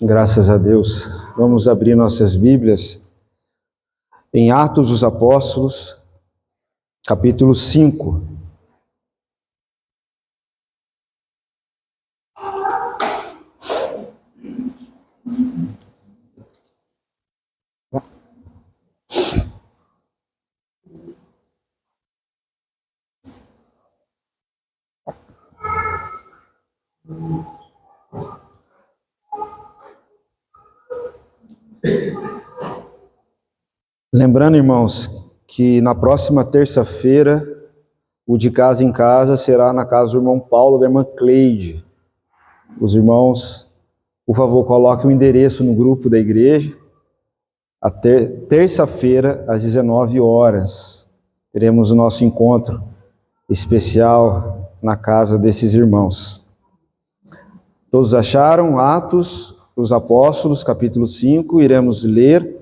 Graças a Deus. Vamos abrir nossas Bíblias em Atos dos Apóstolos, capítulo 5. Lembrando, irmãos, que na próxima terça-feira, o de casa em casa será na casa do irmão Paulo e da irmã Cleide. Os irmãos, por favor, coloquem o endereço no grupo da igreja. A terça-feira, às 19 horas, teremos o nosso encontro especial na casa desses irmãos. Todos acharam Atos dos Apóstolos, capítulo 5, iremos ler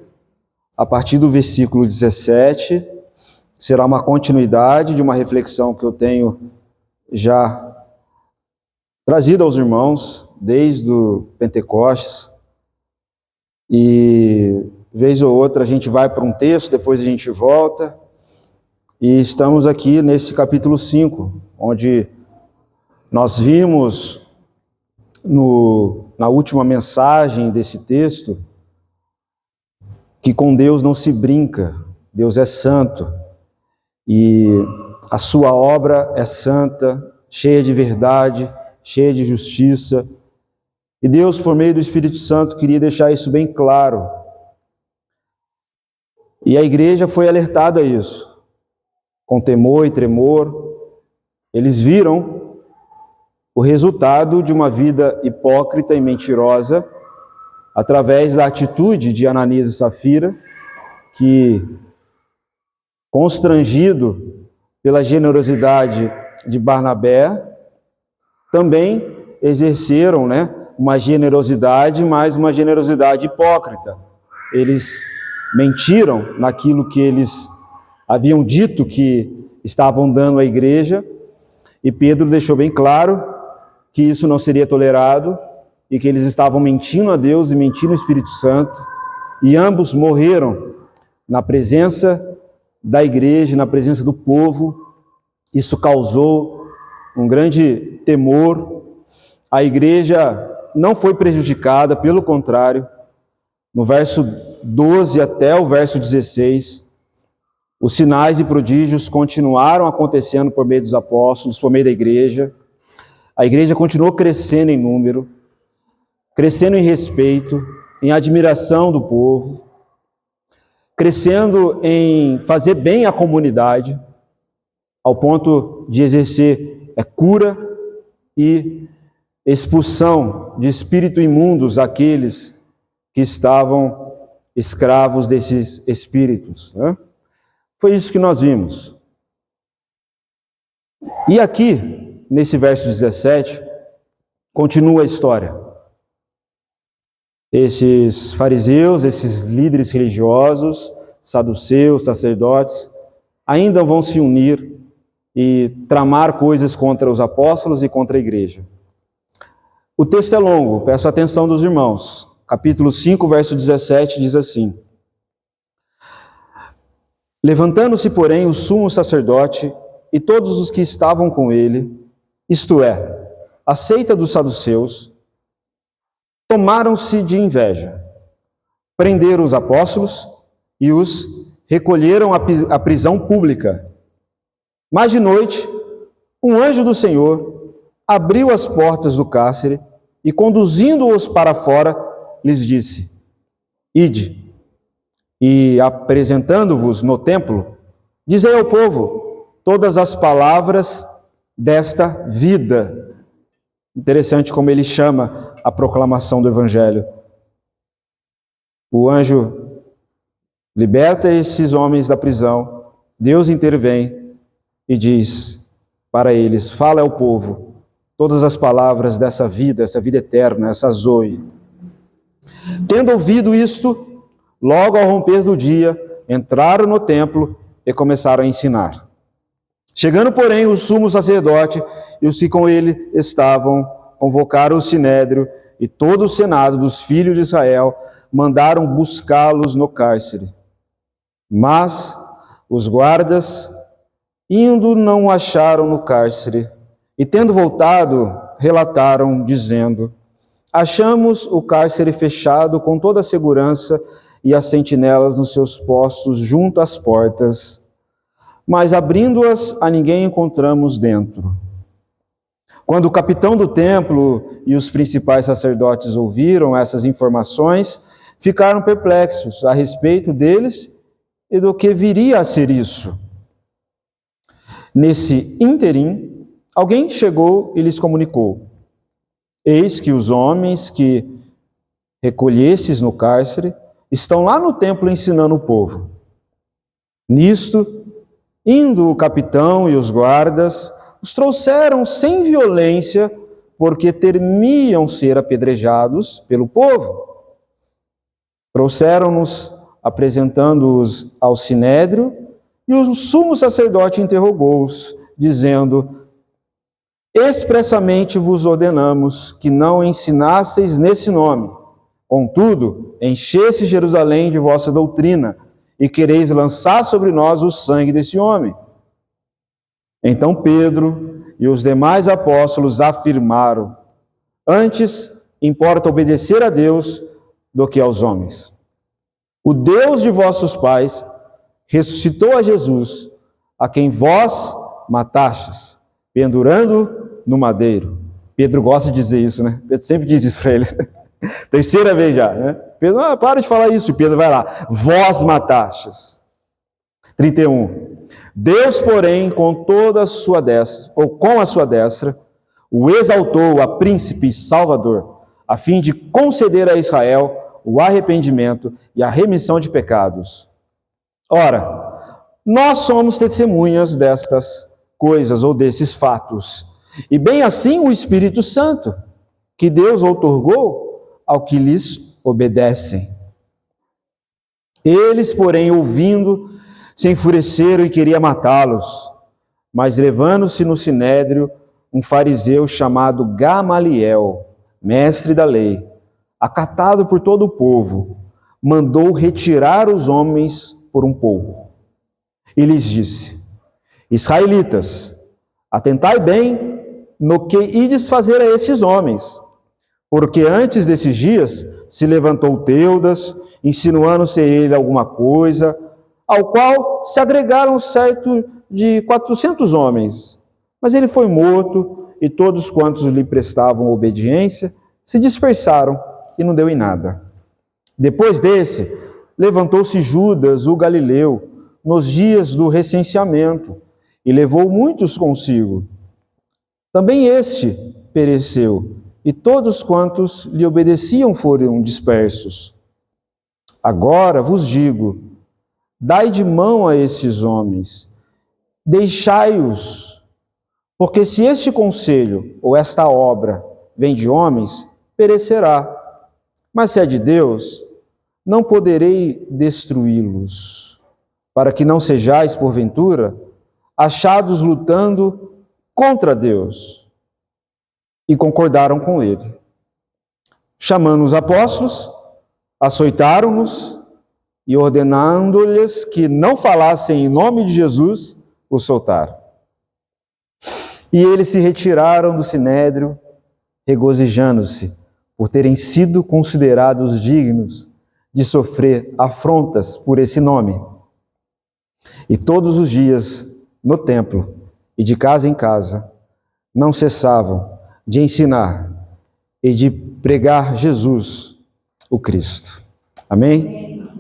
a partir do versículo 17, será uma continuidade de uma reflexão que eu tenho já trazido aos irmãos desde o Pentecostes. E vez ou outra a gente vai para um texto, depois a gente volta. E estamos aqui nesse capítulo 5, onde nós vimos na última mensagem desse texto que com Deus não se brinca, Deus é santo, e a sua obra é santa, cheia de verdade, cheia de justiça, e Deus, por meio do Espírito Santo, queria deixar isso bem claro, e a igreja foi alertada a isso, com temor e tremor. Eles viram o resultado de uma vida hipócrita e mentirosa, através da atitude de Ananias e Safira, que, constrangido pela generosidade de Barnabé, também exerceram, uma generosidade, mas uma generosidade hipócrita. Eles mentiram naquilo que eles haviam dito que estavam dando à igreja, e Pedro deixou bem claro que isso não seria tolerado, e que eles estavam mentindo a Deus e mentindo ao Espírito Santo, e ambos morreram na presença da igreja, na presença do povo. Isso causou um grande temor. A igreja não foi prejudicada, pelo contrário, no verso 12 até o verso 16, os sinais e prodígios continuaram acontecendo por meio dos apóstolos, por meio da igreja. A igreja continuou crescendo em número, crescendo em respeito, em admiração do povo, crescendo em fazer bem à comunidade, ao ponto de exercer cura e expulsão de espíritos imundos àqueles que estavam escravos desses espíritos. Foi isso que nós vimos. E aqui, nesse verso 17, continua a história. Esses fariseus, esses líderes religiosos, saduceus, sacerdotes, ainda vão se unir e tramar coisas contra os apóstolos e contra a igreja. O texto é longo, peço a atenção dos irmãos. Capítulo 5, verso 17 diz assim: Levantando-se, porém, o sumo sacerdote e todos os que estavam com ele, isto é, a seita dos saduceus, tomaram-se de inveja, prenderam os apóstolos e os recolheram à prisão pública. Mas de noite, um anjo do Senhor abriu as portas do cárcere e, conduzindo-os para fora, lhes disse: Ide, e apresentando-vos no templo, dizei ao povo todas as palavras desta vida. Interessante como ele chama a proclamação do Evangelho. O anjo liberta esses homens da prisão, Deus intervém e diz para eles: fala ao povo todas as palavras dessa vida, essa vida eterna, essa Zoe. Tendo ouvido isto, logo ao romper do dia, entraram no templo e começaram a ensinar. Chegando, porém, o sumo sacerdote e os que com ele estavam, convocaram o sinédrio e todo o senado dos filhos de Israel mandaram buscá-los no cárcere. Mas os guardas, indo, não o acharam no cárcere, e tendo voltado, relataram, dizendo: achamos o cárcere fechado com toda a segurança e as sentinelas nos seus postos junto às portas, mas abrindo-as a ninguém encontramos dentro. Quando o capitão do templo e os principais sacerdotes ouviram essas informações, ficaram perplexos a respeito deles e do que viria a ser isso. Nesse ínterim, alguém chegou e lhes comunicou: eis que os homens que recolhestes no cárcere estão lá no templo ensinando o povo. Nisto, indo o capitão e os guardas, os trouxeram sem violência, porque temiam ser apedrejados pelo povo. Trouxeram-nos, apresentando-os ao sinédrio, e o sumo sacerdote interrogou-os, dizendo: expressamente vos ordenamos que não ensinasseis nesse nome. Contudo, enchesse Jerusalém de vossa doutrina, e quereis lançar sobre nós o sangue desse homem. Então Pedro e os demais apóstolos afirmaram: antes importa obedecer a Deus do que aos homens. O Deus de vossos pais ressuscitou a Jesus, a quem vós matastes, pendurando no madeiro. Pedro gosta de dizer isso, né? Pedro sempre diz isso para ele. Terceira vez já, né? Pedro, para de falar isso. Pedro vai lá: vós matastes. 31. Deus, porém, com toda a sua destra, ou com a sua destra, o exaltou a príncipe e salvador, a fim de conceder a Israel o arrependimento e a remissão de pecados. Ora, nós somos testemunhas destas coisas ou desses fatos, e bem assim o Espírito Santo, que Deus outorgou ao que lhes obedecem. Eles, porém, ouvindo, se enfureceram e queriam matá-los. Mas levando-se no sinédrio um fariseu chamado Gamaliel, mestre da lei, acatado por todo o povo, mandou retirar os homens por um pouco. E lhes disse: israelitas, atentai bem no que ides fazer a esses homens, porque antes desses dias se levantou Teudas, insinuando ser ele alguma coisa, ao qual se agregaram certo de 400 homens. Mas ele foi morto, e todos quantos lhe prestavam obediência se dispersaram, e não deu em nada. Depois desse, levantou-se Judas, o galileu, nos dias do recenseamento, e levou muitos consigo. Também este pereceu, e todos quantos lhe obedeciam foram dispersos. Agora vos digo: dai de mão a esses homens, deixai-os, porque se este conselho ou esta obra vem de homens, perecerá. Mas se é de Deus, não poderei destruí-los, para que não sejais, porventura, achados lutando contra Deus. E concordaram com ele. Chamando os apóstolos, açoitaram-nos e, ordenando-lhes que não falassem em nome de Jesus, os soltaram. E eles se retiraram do sinédrio, regozijando-se por terem sido considerados dignos de sofrer afrontas por esse nome. E todos os dias, no templo e de casa em casa, não cessavam de ensinar e de pregar Jesus, o Cristo. Amém?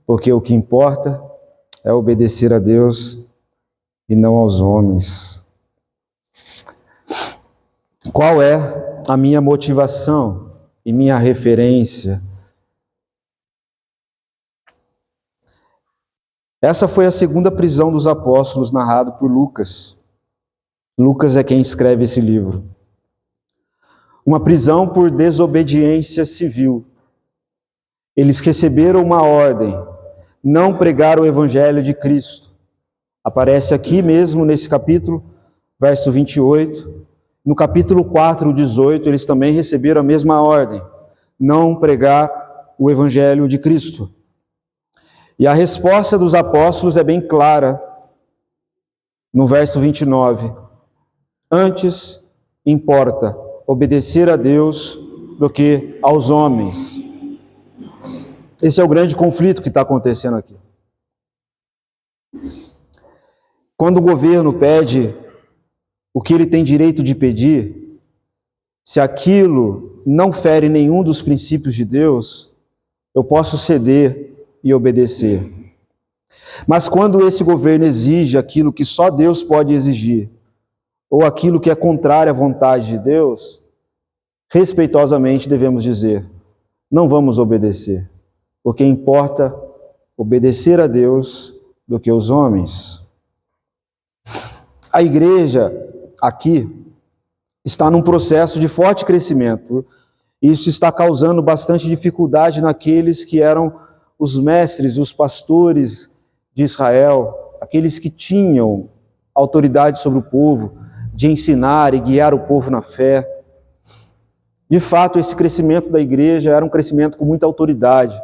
Porque o que importa é obedecer a Deus e não aos homens. Qual é a minha motivação e minha referência? Essa foi a segunda prisão dos apóstolos narrada por Lucas. Lucas é quem escreve esse livro. Uma prisão por desobediência civil. Eles receberam uma ordem: não pregar o evangelho de Cristo. Aparece aqui mesmo nesse capítulo, verso 28, no capítulo 4, 18, eles também receberam a mesma ordem: não pregar o evangelho de Cristo. E a resposta dos apóstolos é bem clara no verso 29. Antes importa obedecer a Deus do que aos homens. Esse é o grande conflito que está acontecendo aqui. Quando o governo pede o que ele tem direito de pedir, se aquilo não fere nenhum dos princípios de Deus, eu posso ceder e obedecer. Mas quando esse governo exige aquilo que só Deus pode exigir, ou aquilo que é contrário à vontade de Deus, respeitosamente devemos dizer: não vamos obedecer, porque importa obedecer a Deus do que os homens. A igreja aqui está num processo de forte crescimento. Isso está causando bastante dificuldade naqueles que eram os mestres, os pastores de Israel, aqueles que tinham autoridade sobre o povo, de ensinar e guiar o povo na fé. De fato, esse crescimento da igreja era um crescimento com muita autoridade.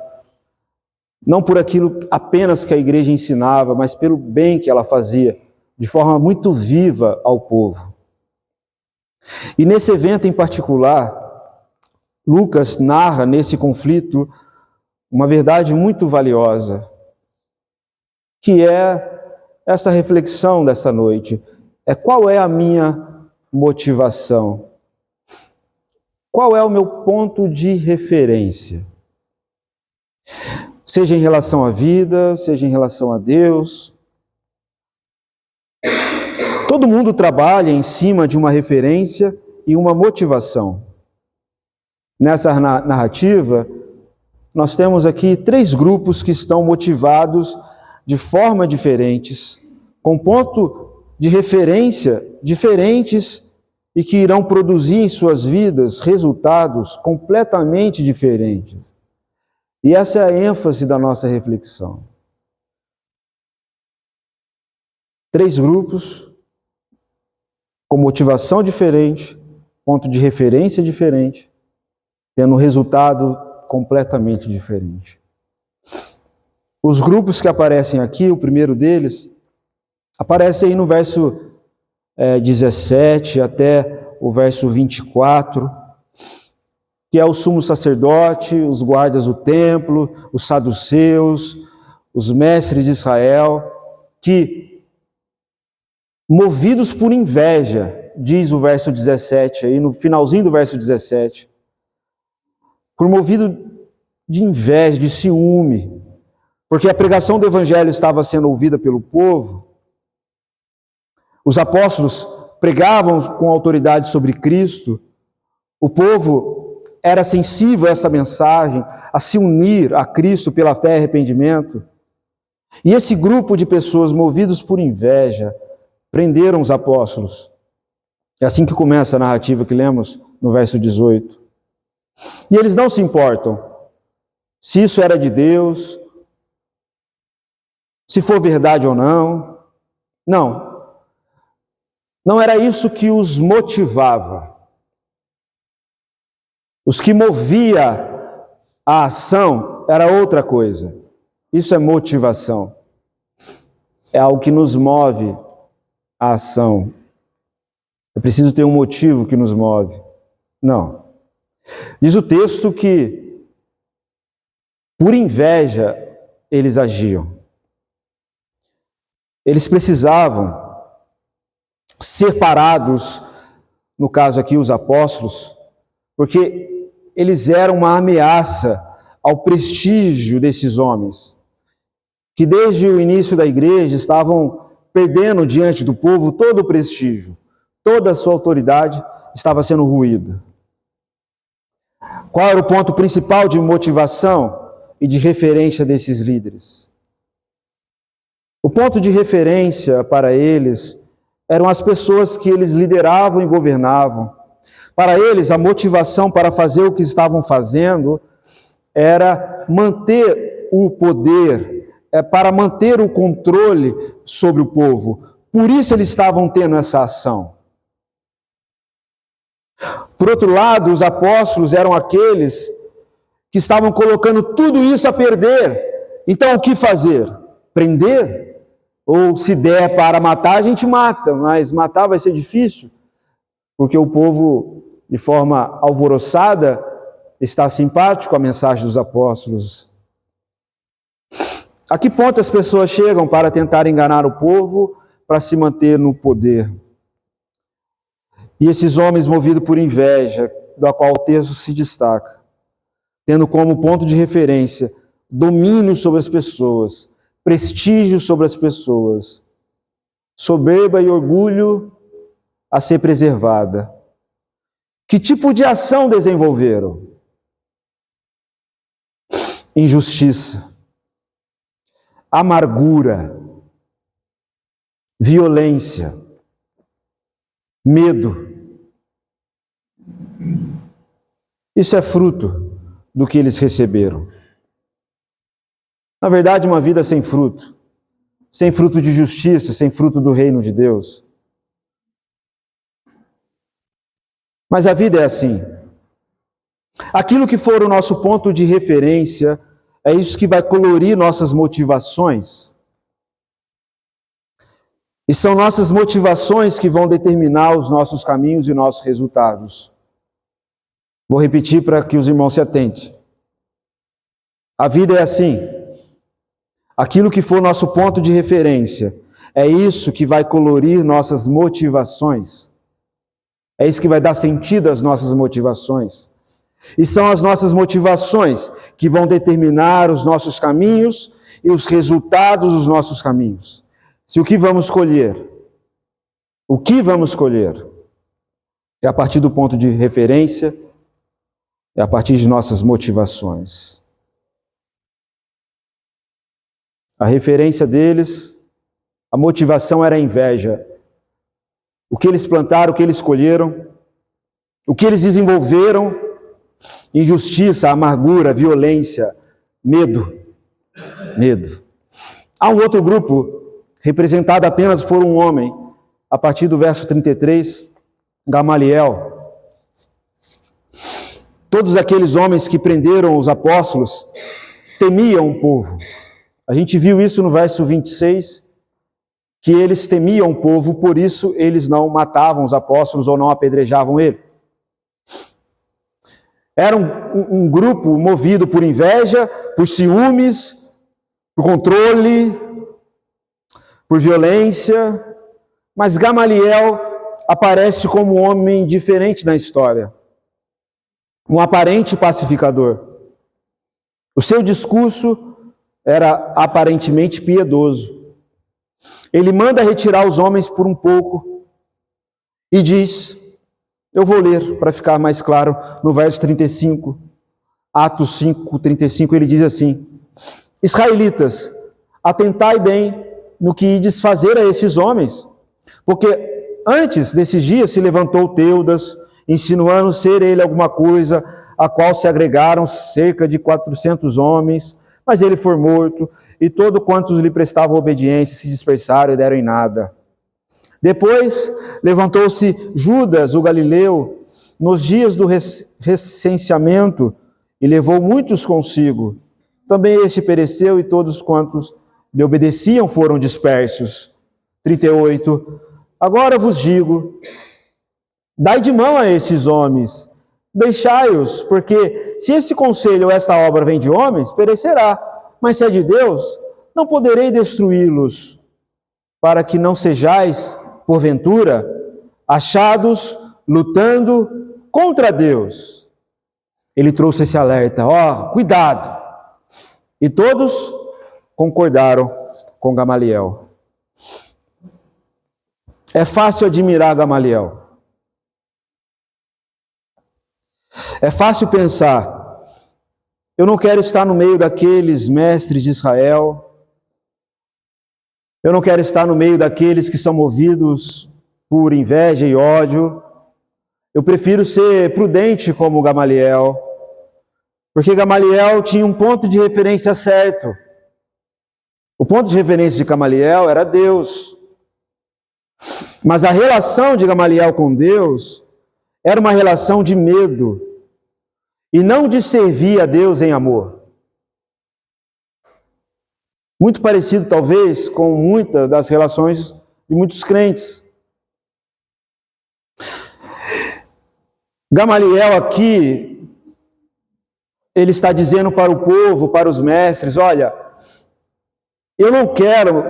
Não por aquilo apenas que a igreja ensinava, mas pelo bem que ela fazia, de forma muito viva ao povo. E nesse evento em particular, Lucas narra nesse conflito uma verdade muito valiosa, que é essa reflexão dessa noite. Qual é a minha motivação? Qual é o meu ponto de referência? Seja em relação à vida, seja em relação a Deus. Todo mundo trabalha em cima de uma referência e uma motivação. Nessa narrativa, nós temos aqui 3 grupos que estão motivados de forma diferentes, com ponto de referência diferentes e que irão produzir em suas vidas resultados completamente diferentes. E essa é a ênfase da nossa reflexão. 3 grupos com motivação diferente, ponto de referência diferente, tendo um resultado completamente diferente. Os grupos que aparecem aqui, o primeiro deles, aparece aí no verso 17 até o verso 24, que é o sumo sacerdote, os guardas do templo, os saduceus, os mestres de Israel, que, movidos por inveja, diz o verso 17, aí no finalzinho do verso 17, por movido de inveja, de ciúme, porque a pregação do evangelho estava sendo ouvida pelo povo, os apóstolos pregavam com autoridade sobre Cristo, o povo era sensível a essa mensagem, a se unir a Cristo pela fé e arrependimento. E esse grupo de pessoas movidos por inveja prenderam os apóstolos. É assim que começa a narrativa que lemos no verso 18. E eles não se importam se isso era de Deus, se for verdade ou não. Não era isso que os motivava. Os que movia a ação era outra coisa. Isso é motivação. É algo que nos move a ação. É preciso ter um motivo que nos move. Não. Diz o texto que, por inveja, eles agiam. Eles precisavam ser parados, no caso aqui os apóstolos, porque eles eram uma ameaça ao prestígio desses homens, que desde o início da igreja estavam perdendo diante do povo todo o prestígio, toda a sua autoridade estava sendo ruída. Qual era o ponto principal de motivação e de referência desses líderes? O ponto de referência para eles eram as pessoas que eles lideravam e governavam. Para eles, a motivação para fazer o que estavam fazendo era manter o poder, para manter o controle sobre o povo. Por isso eles estavam tendo essa ação. Por outro lado, os apóstolos eram aqueles que estavam colocando tudo isso a perder. Então, o que fazer? Prender? Ou se der para matar, a gente mata, mas matar vai ser difícil, porque o povo, de forma alvoroçada, está simpático à mensagem dos apóstolos. A que ponto as pessoas chegam para tentar enganar o povo, para se manter no poder? E esses homens movidos por inveja, da qual o texto se destaca, tendo como ponto de referência domínio sobre as pessoas, prestígio sobre as pessoas, soberba e orgulho a ser preservada. Que tipo de ação desenvolveram? Injustiça, amargura, violência, medo. Isso é fruto do que eles receberam. Na verdade, uma vida sem fruto de justiça, sem fruto do reino de Deus. Mas a vida é assim. Aquilo que for o nosso ponto de referência, é isso que vai colorir nossas motivações. E são nossas motivações que vão determinar os nossos caminhos e nossos resultados. Vou repetir para que os irmãos se atentem. A vida é assim. Aquilo que for nosso ponto de referência, é isso que vai colorir nossas motivações. É isso que vai dar sentido às nossas motivações. E são as nossas motivações que vão determinar os nossos caminhos e os resultados dos nossos caminhos. Se o que vamos escolher, é a partir do ponto de referência, é a partir de nossas motivações. A referência deles, a motivação era a inveja. O que eles plantaram, o que eles escolheram, o que eles desenvolveram, injustiça, amargura, violência, medo. Há um outro grupo, representado apenas por um homem, a partir do verso 33, Gamaliel. Todos aqueles homens que prenderam os apóstolos temiam o povo. A gente viu isso no verso 26, que eles temiam o povo, por isso eles não matavam os apóstolos ou não apedrejavam ele. Era um grupo movido por inveja, por ciúmes, por controle, por violência, mas Gamaliel aparece como um homem diferente na história, um aparente pacificador. O seu discurso era aparentemente piedoso. Ele manda retirar os homens por um pouco e diz, eu vou ler para ficar mais claro, no verso 35, Atos 5, 35, ele diz assim, Israelitas, atentai bem no que ides fazer a esses homens, porque antes desses dias se levantou Teudas, insinuando ser ele alguma coisa, a qual se agregaram cerca de 400 homens, mas ele foi morto, e todos quantos lhe prestavam obediência se dispersaram e deram em nada. Depois levantou-se Judas, o Galileu, nos dias do recenseamento, e levou muitos consigo. Também este pereceu, e todos quantos lhe obedeciam foram dispersos. 38. Agora vos digo, dai de mão a esses homens, deixai-os, porque se esse conselho ou esta obra vem de homens, perecerá. Mas se é de Deus, não poderei destruí-los, para que não sejais, porventura, achados lutando contra Deus. Ele trouxe esse alerta, cuidado. E todos concordaram com Gamaliel. É fácil admirar Gamaliel. É fácil pensar, eu não quero estar no meio daqueles mestres de Israel, eu não quero estar no meio daqueles que são movidos por inveja e ódio, eu prefiro ser prudente como Gamaliel, porque Gamaliel tinha um ponto de referência certo. O ponto de referência de Gamaliel era Deus. Mas a relação de Gamaliel com Deus Era uma relação de medo e não de servir a Deus em amor. Muito parecido, talvez, com muitas das relações de muitos crentes. Gamaliel aqui, ele está dizendo para o povo, para os mestres, olha, eu não quero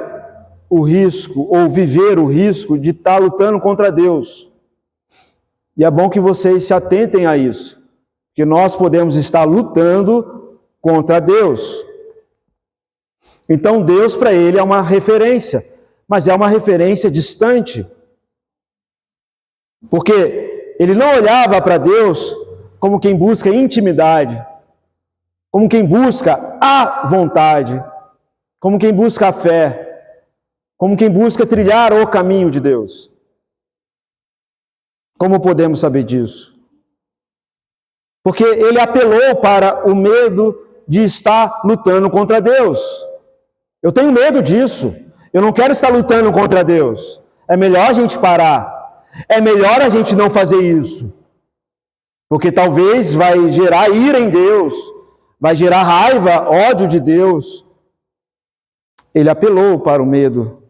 o risco, ou viver o risco de estar lutando contra Deus. E é bom que vocês se atentem a isso, que nós podemos estar lutando contra Deus. Então Deus para ele é uma referência, mas é uma referência distante. Porque ele não olhava para Deus como quem busca intimidade, como quem busca a vontade, como quem busca a fé, como quem busca trilhar o caminho de Deus. Como podemos saber disso? Porque ele apelou para o medo de estar lutando contra Deus. Eu tenho medo disso. Eu não quero estar lutando contra Deus. É melhor a gente parar. É melhor a gente não fazer isso. Porque talvez vai gerar ira em Deus, vai gerar raiva, ódio de Deus. Ele apelou para o medo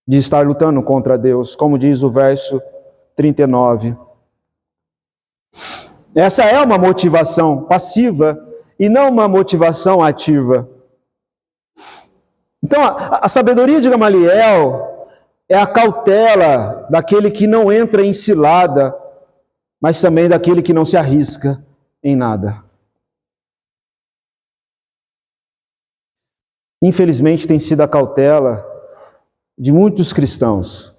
de estar lutando contra Deus, como diz o verso 39. Essa é uma motivação passiva e não uma motivação ativa. Então, a sabedoria de Gamaliel é a cautela daquele que não entra em cilada, mas também daquele que não se arrisca em nada. Infelizmente, tem sido a cautela de muitos cristãos.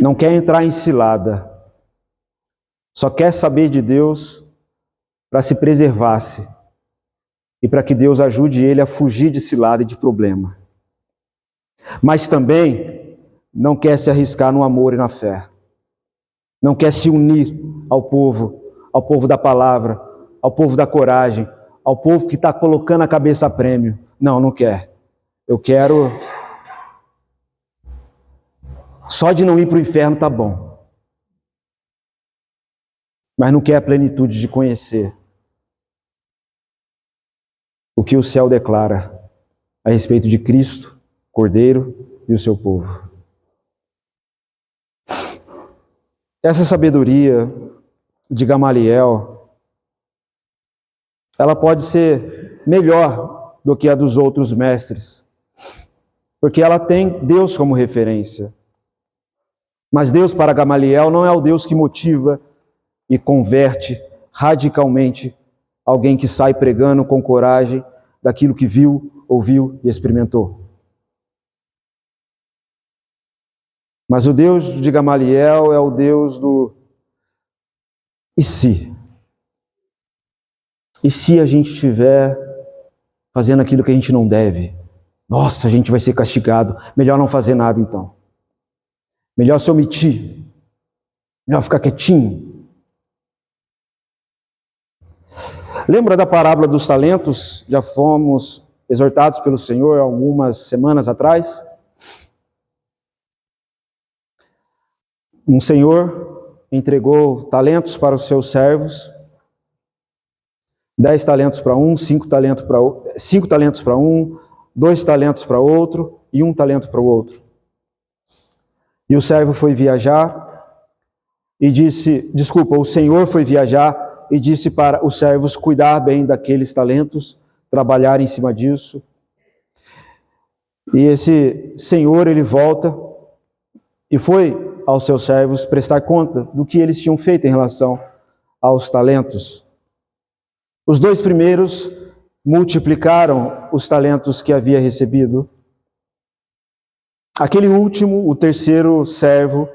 Não quer entrar em cilada, só quer saber de Deus para se preservar-se e para que Deus ajude ele a fugir de cilada e de problema. Mas também não quer se arriscar no amor e na fé. Não quer se unir ao povo da palavra, ao povo da coragem, ao povo que está colocando a cabeça a prêmio. Não, não quer. Eu quero... Só de não ir para o inferno tá bom. Mas não quer a plenitude de conhecer o que o céu declara a respeito de Cristo, Cordeiro e o seu povo. Essa sabedoria de Gamaliel, ela pode ser melhor do que a dos outros mestres, porque ela tem Deus como referência. Mas Deus para Gamaliel não é o Deus que motiva e converte radicalmente alguém que sai pregando com coragem daquilo que viu, ouviu e experimentou. Mas o Deus de Gamaliel é o Deus do e se? E se a gente estiver fazendo aquilo que a gente não deve? Nossa, a gente vai ser castigado. Melhor não fazer nada então. Melhor se omitir. Melhor ficar quietinho. Lembra da parábola dos talentos? Já fomos exortados pelo Senhor algumas semanas atrás. Um senhor entregou talentos para os seus servos. 10 talentos para um, 5 talentos para um, 2 talentos para outro e 1 talento para o outro. E o servo foi viajar e disse, o senhor foi viajar e disse para os servos cuidar bem daqueles talentos, trabalhar em cima disso. E esse senhor, ele volta e foi aos seus servos prestar conta do que eles tinham feito em relação aos talentos. Os 2 primeiros multiplicaram os talentos que havia recebido. Aquele último, o terceiro servo,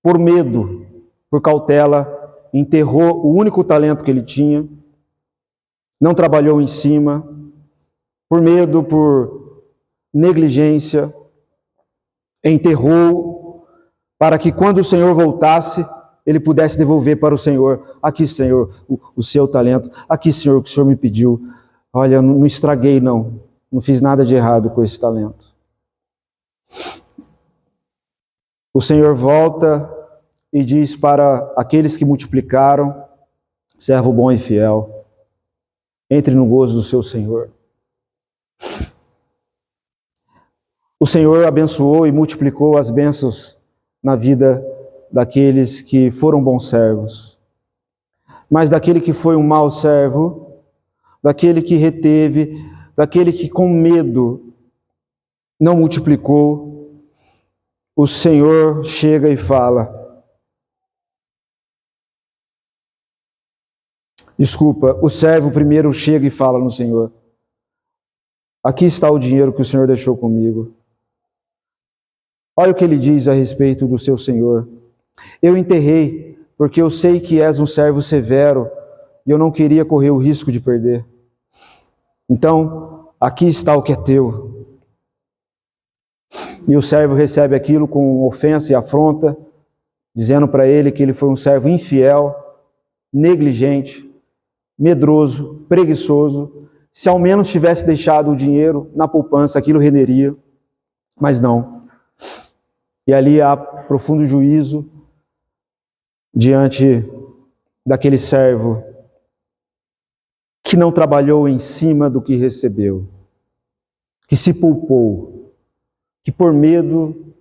por medo, por cautela, enterrou o único talento que ele tinha, não trabalhou em cima, por medo, por negligência, enterrou, para que quando o Senhor voltasse, ele pudesse devolver para o Senhor. Aqui, Senhor, o seu talento. Aqui, Senhor, o que o Senhor me pediu. Olha, não estraguei, não fiz nada de errado com esse talento. o Senhor volta e diz para aqueles que multiplicaram: servo bom e fiel, entre no gozo do seu Senhor. O Senhor abençoou e multiplicou as bênçãos na vida daqueles que foram bons servos. Mas daquele que foi um mau servo, daquele que reteve, daquele que com medo não multiplicou, o Senhor chega e fala: desculpa, o servo primeiro chega e fala no Senhor: aqui está o dinheiro que o Senhor deixou comigo. Olha o que ele diz a respeito do seu Senhor: eu enterrei, porque eu sei que és um servo severo, e eu não queria correr o risco de perder. Então, aqui está o que é teu. E o servo recebe aquilo com ofensa e afronta, dizendo para ele que ele foi um servo infiel, negligente, medroso, preguiçoso. Se ao menos tivesse deixado o dinheiro na poupança, aquilo renderia, mas não. E ali há profundo juízo diante daquele servo que não trabalhou em cima do que recebeu, que se poupou, que por medo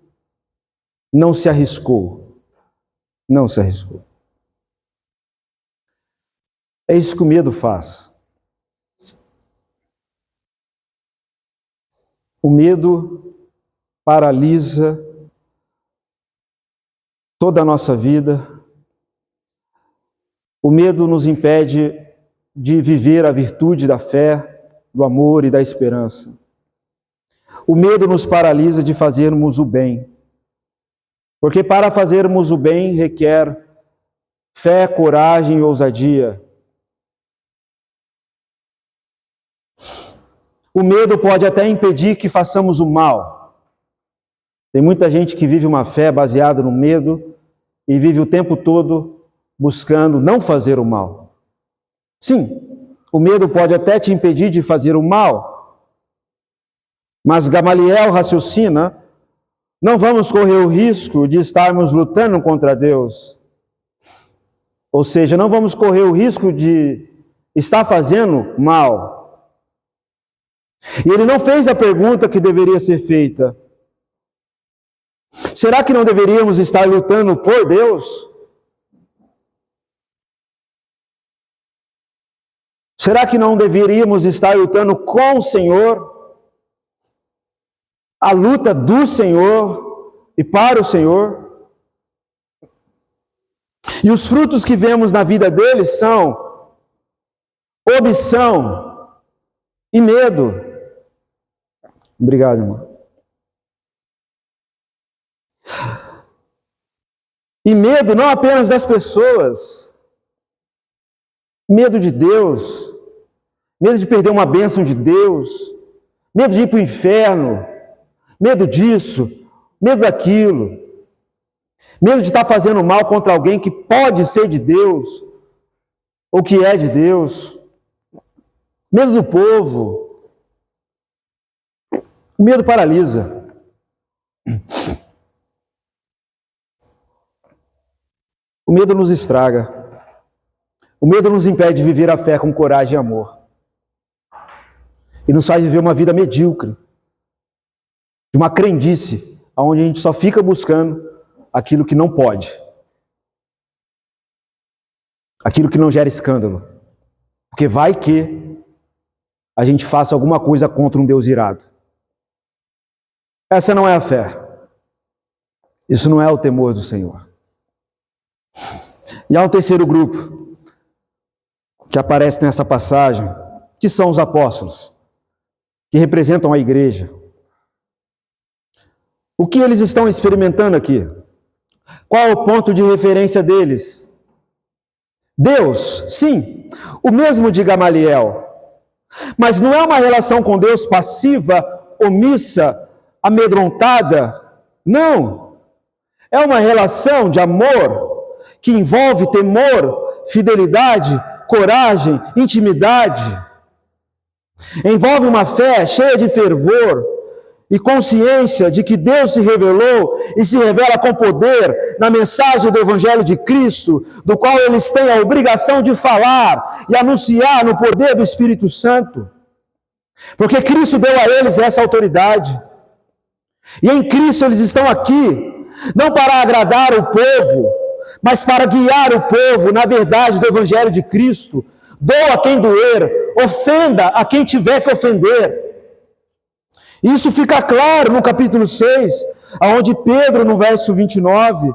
não se arriscou. Não se arriscou. É isso que o medo faz. O medo paralisa toda a nossa vida. O medo nos impede de viver a virtude da fé, do amor e da esperança. O medo nos paralisa de fazermos o bem, porque para fazermos o bem requer fé, coragem e ousadia. O medo pode até impedir que façamos o mal. Tem muita gente que vive uma fé baseada no medo e vive o tempo todo buscando não fazer o mal. Sim, o medo pode até te impedir de fazer o mal, mas Gamaliel raciocina: não vamos correr o risco de estarmos lutando contra Deus. Ou seja, não vamos correr o risco de estar fazendo mal. E ele não fez a pergunta que deveria ser feita: será que não deveríamos estar lutando por Deus? Será que não deveríamos estar lutando com o Senhor? A luta do Senhor e para o Senhor? E os frutos que vemos na vida deles são omissão e medo. Obrigado, irmão. E medo não apenas das pessoas, medo de Deus, medo de perder uma bênção de Deus, medo de ir para o inferno, medo disso, medo daquilo, medo de estar fazendo mal contra alguém que pode ser de Deus, ou que é de Deus, medo do povo. O medo paralisa. O medo nos estraga. O medo nos impede de viver a fé com coragem e amor. E nos faz viver uma vida medíocre, de uma crendice, onde a gente só fica buscando aquilo que não pode, aquilo que não gera escândalo, porque vai que a gente faça alguma coisa contra um Deus irado. Essa não é a fé. Isso não é o temor do Senhor. E há um terceiro grupo que aparece nessa passagem, que são os apóstolos, que representam a igreja. O que eles estão experimentando aqui? Qual é o ponto de referência deles? Deus, sim, o mesmo de Gamaliel. Mas não é uma relação com Deus passiva, omissa, amedrontada. Não. É uma relação de amor que envolve temor, fidelidade, coragem, intimidade. Envolve uma fé cheia de fervor e consciência de que Deus se revelou e se revela com poder na mensagem do Evangelho de Cristo, do qual eles têm a obrigação de falar e anunciar no poder do Espírito Santo. Porque Cristo deu a eles essa autoridade. E em Cristo eles estão aqui, não para agradar o povo, mas para guiar o povo na verdade do Evangelho de Cristo. Doa a quem doer, ofenda a quem tiver que ofender. Isso fica claro no capítulo 6, onde Pedro, no verso 29,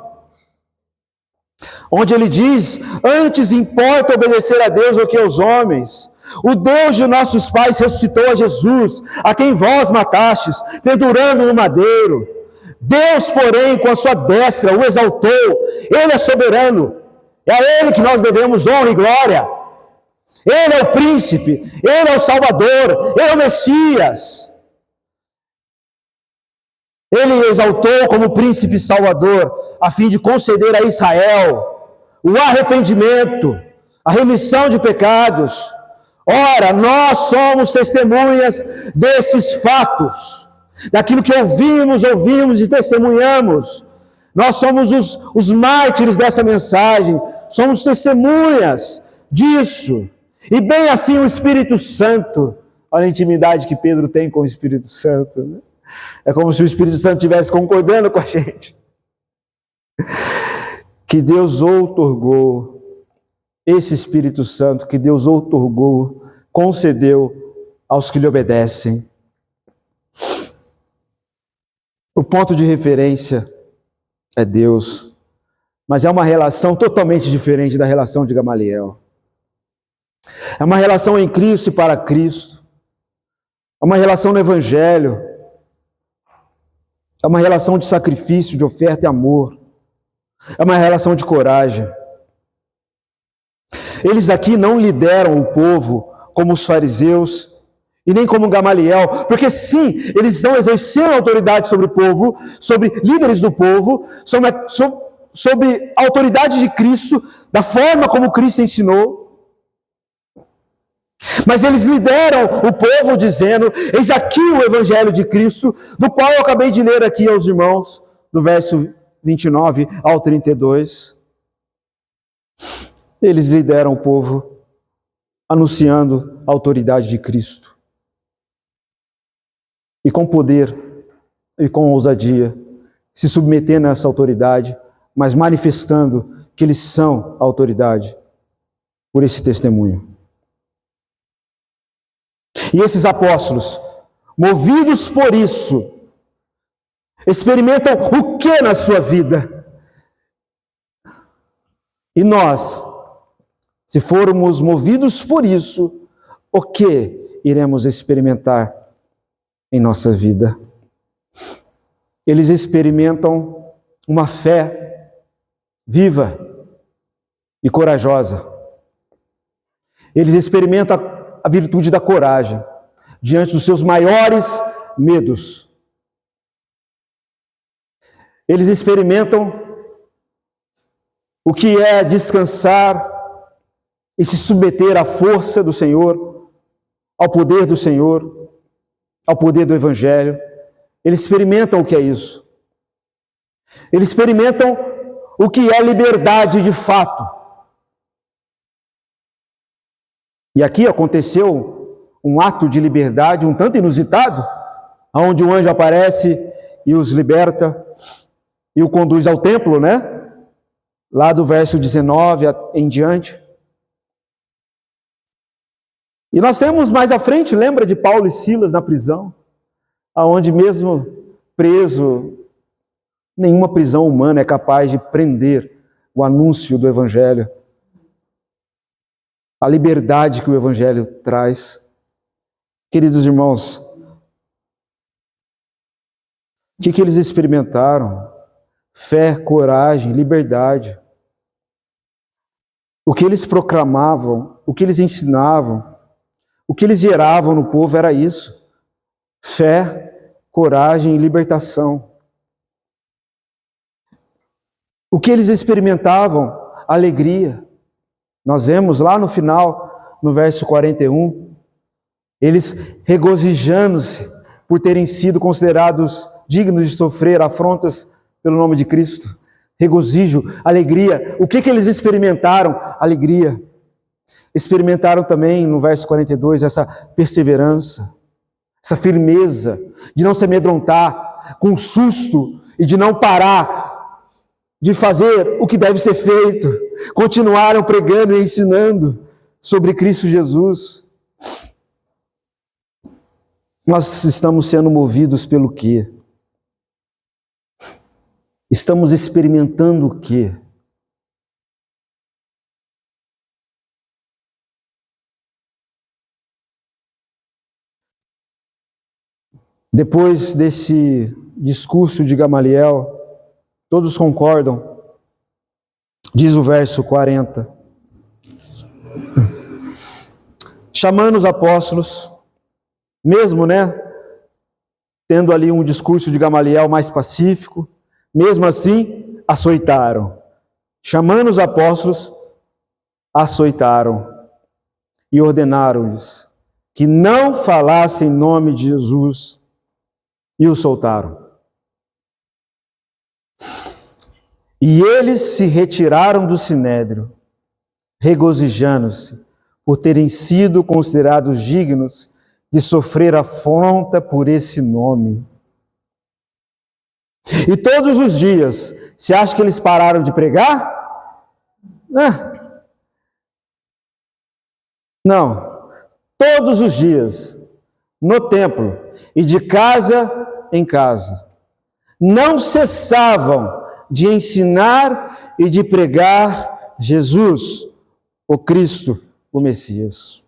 onde ele diz: antes importa obedecer a Deus do que aos homens. O Deus de nossos pais ressuscitou a Jesus, a quem vós matastes, pendurando no madeiro. Deus, porém, com a sua destra, o exaltou. Ele é soberano. É a Ele que nós devemos honra e glória. Ele é o príncipe, Ele é o Salvador, Ele é o Messias. Ele exaltou como príncipe salvador, a fim de conceder a Israel o arrependimento, a remissão de pecados. Ora, nós somos testemunhas desses fatos, daquilo que ouvimos e testemunhamos. Nós somos os mártires dessa mensagem, somos testemunhas disso. E bem assim o Espírito Santo, olha a intimidade que Pedro tem com o Espírito Santo, né? É como se o Espírito Santo estivesse concordando com a gente. Que Deus outorgou, esse Espírito Santo que Deus outorgou, concedeu aos que lhe obedecem. O ponto de referência é Deus, mas é uma relação totalmente diferente da relação de Gamaliel. É uma relação em Cristo e para Cristo. É uma relação no Evangelho. É uma relação de sacrifício, de oferta e amor. É uma relação de coragem. Eles aqui não lideram o povo como os fariseus e nem como Gamaliel, porque sim, eles estão exercendo autoridade sobre o povo, sobre líderes do povo, sobre a autoridade de Cristo, da forma como Cristo ensinou. Mas eles lideram o povo dizendo: eis aqui o Evangelho de Cristo, do qual eu acabei de ler aqui aos irmãos, do verso 29 ao 32. Eles lideram o povo anunciando a autoridade de Cristo. E com poder e com ousadia, se submetendo a essa autoridade, mas manifestando que eles são a autoridade por esse testemunho. E esses apóstolos, movidos por isso, experimentam o que na sua vida? E nós, se formos movidos por isso, o que iremos experimentar em nossa vida? Eles experimentam uma fé viva e corajosa. Eles experimentam a virtude da coragem diante dos seus maiores medos. Eles experimentam o que é descansar e se submeter à força do Senhor, ao poder do Senhor, ao poder do Evangelho. Eles experimentam o que é isso. Eles experimentam o que é liberdade de fato. E aqui aconteceu um ato de liberdade um tanto inusitado, onde o anjo aparece e os liberta e o conduz ao templo, né? Lá do verso 19 em diante. E nós temos mais à frente, lembra de Paulo e Silas na prisão, aonde mesmo preso, nenhuma prisão humana é capaz de prender o anúncio do Evangelho. A liberdade que o Evangelho traz. Queridos irmãos, o que eles experimentaram? Fé, coragem, liberdade. O que eles proclamavam, o que eles ensinavam, o que eles geravam no povo era isso. Fé, coragem e libertação. O que eles experimentavam? Alegria. Nós vemos lá no final, no verso 41, eles regozijando-se por terem sido considerados dignos de sofrer afrontas pelo nome de Cristo. Regozijo, alegria. O que eles experimentaram? Alegria. Experimentaram também, no verso 42, essa perseverança, essa firmeza de não se amedrontar com susto e de não parar de fazer o que deve ser feito. Continuaram pregando e ensinando sobre Cristo Jesus. Nós estamos sendo movidos pelo quê? Estamos experimentando o quê? Depois desse discurso de Gamaliel, todos concordam, diz o verso 40. Chamando os apóstolos, mesmo, tendo ali um discurso de Gamaliel mais pacífico, mesmo assim, açoitaram. Chamando os apóstolos, açoitaram e ordenaram-lhes que não falassem em nome de Jesus e o soltaram. E eles se retiraram do sinédrio, regozijando-se por terem sido considerados dignos de sofrer afronta por esse nome. E todos os dias, você acha que eles pararam de pregar? Não. Todos os dias, no templo e de casa em casa, não cessavam de ensinar e de pregar Jesus, o Cristo, o Messias.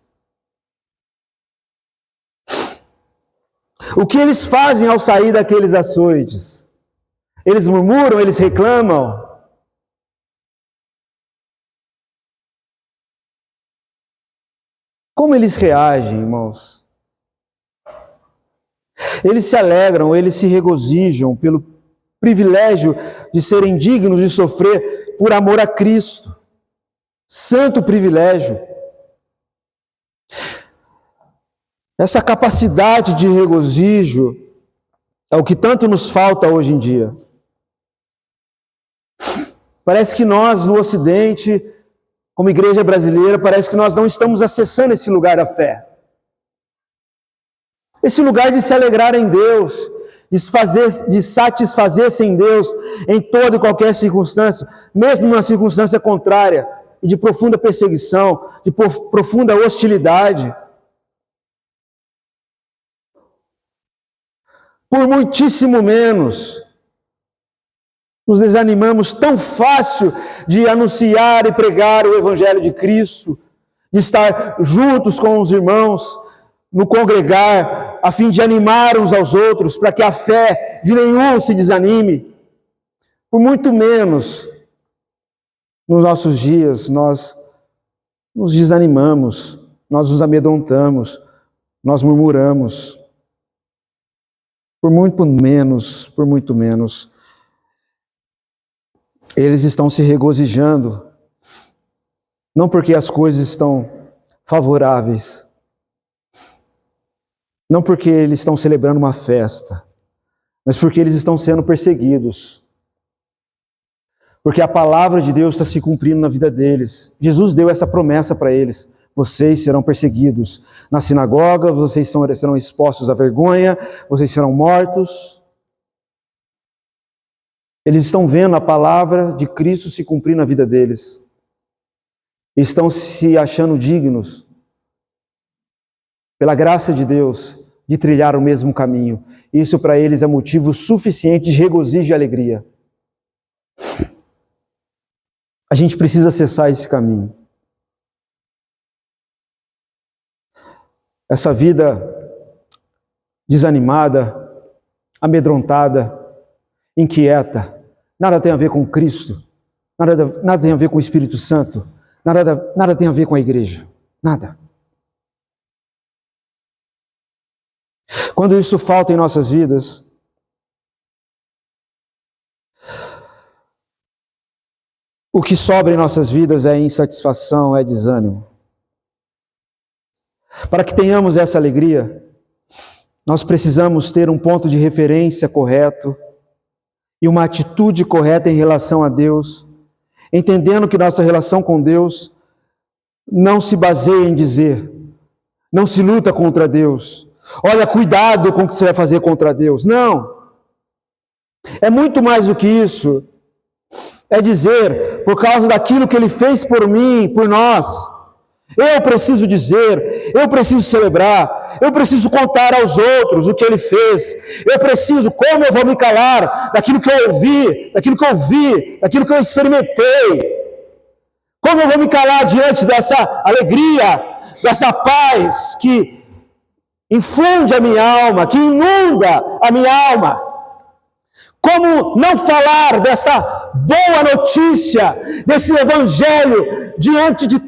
O que eles fazem ao sair daqueles açoites? Eles murmuram, eles reclamam. Como eles reagem, irmãos? Eles se alegram, eles se regozijam pelo privilégio de serem dignos de sofrer por amor a Cristo. Santo privilégio. Essa capacidade de regozijo é o que tanto nos falta hoje em dia. Parece que nós, no Ocidente, como igreja brasileira, parece que nós não estamos acessando esse lugar da fé. Esse lugar de se alegrar em Deus, de satisfazer-se em Deus em toda e qualquer circunstância, mesmo numa circunstância contrária, e de profunda perseguição, de profunda hostilidade. Por muitíssimo menos, nos desanimamos tão fácil de anunciar e pregar o Evangelho de Cristo, de estar juntos com os irmãos, no congregar, a fim de animar uns aos outros, para que a fé de nenhum se desanime. Por muito menos, nos nossos dias, nós nos desanimamos, nós nos amedrontamos, nós murmuramos. Por muito menos, eles estão se regozijando, não porque as coisas estão favoráveis, não porque eles estão celebrando uma festa, mas porque eles estão sendo perseguidos. Porque a palavra de Deus está se cumprindo na vida deles. Jesus deu essa promessa para eles: vocês serão perseguidos na sinagoga, vocês serão expostos à vergonha, vocês serão mortos. Eles estão vendo a palavra de Cristo se cumprir na vida deles. Estão se achando dignos, pela graça de Deus, de trilhar o mesmo caminho. Isso para eles é motivo suficiente de regozijo e alegria. A gente precisa acessar esse caminho. Essa vida desanimada, amedrontada, inquieta, nada tem a ver com Cristo, nada tem a ver com o Espírito Santo, nada tem a ver com a igreja, nada. Quando isso falta em nossas vidas, o que sobra em nossas vidas é insatisfação, é desânimo. Para que tenhamos essa alegria, Nós precisamos ter um ponto de referência correto e uma atitude correta em relação a Deus, entendendo que nossa relação com Deus não se baseia em dizer, não se luta contra Deus. Olha, cuidado com o que você vai fazer contra Deus. Não. É muito mais do que isso. É dizer, por causa daquilo que Ele fez por mim, por nós, eu preciso dizer, eu preciso celebrar, eu preciso contar aos outros o que Ele fez. Eu preciso, como eu vou me calar daquilo que eu ouvi, daquilo que eu vi, daquilo que eu experimentei? Como eu vou me calar diante dessa alegria, dessa paz que infunde a minha alma, que inunda a minha alma? Como não falar dessa boa notícia, desse evangelho, diante de